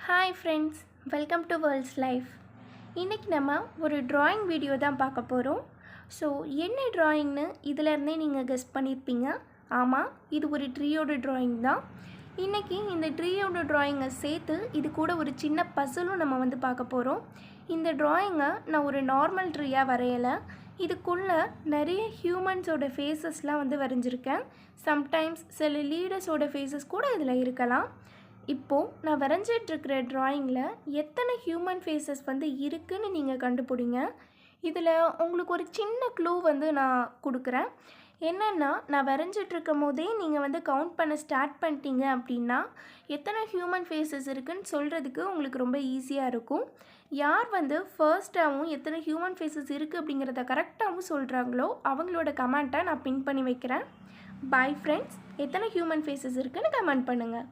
Hi friends, welcome to world's life. இன்றைக்கி நம்ம ஒரு ட்ராயிங் வீடியோ தான் பார்க்க போகிறோம். ஸோ என்ன ட்ராயிங்னு இதிலேருந்தே நீங்கள் கெஸ் பண்ணியிருப்பீங்க. ஆமாம், இது ஒரு ட்ரீயோட ட்ராயிங் தான். இன்றைக்கி இந்த ட்ரீயோட ட்ராயிங்கை சேர்த்து இது கூட ஒரு சின்ன பசிலும் நம்ம பார்க்க போகிறோம். இந்த ட்ராயிங்கை நான் ஒரு நார்மல் ட்ரீயாக வரையலை. இதுக்குள்ளே நிறைய ஹியூமன்ஸோட ஃபேஸஸ்லாம் வரைஞ்சிருக்கேன். சம்டைம்ஸ் சில லீடர்ஸோட ஃபேஸஸ் கூட இதில் இருக்கலாம். இப்போது நான் வரைஞ்சிட்ருக்கிற ட்ராயிங்கில் எத்தனை ஹியூமன் ஃபேஸஸ் இருக்குதுன்னு நீங்கள் கண்டுபிடிங்க. இதில் உங்களுக்கு ஒரு சின்ன க்ளூ நான் கொடுக்குறேன். என்னென்னா, நான் வரைஞ்சிட்ருக்கும் போதே நீங்கள் கவுண்ட் பண்ண ஸ்டார்ட் பண்ணிட்டீங்க அப்படின்னா எத்தனை ஹியூமன் ஃபேஸஸ் இருக்குதுன்னு சொல்கிறதுக்கு உங்களுக்கு ரொம்ப ஈஸியாக இருக்கும். யார் ஃபர்ஸ்ட்டாகவும் எத்தனை ஹியூமன் ஃபேஸஸ் இருக்குது அப்படிங்கிறத கரெக்டாகவும் சொல்கிறாங்களோ அவங்களோட கமெண்ட்டை நான் பின் பண்ணி வைக்கிறேன். பாய் ஃப்ரெண்ட்ஸ், எத்தனை ஹியூமன் ஃபேஸஸ் இருக்குதுன்னு கமெண்ட் பண்ணுங்கள்.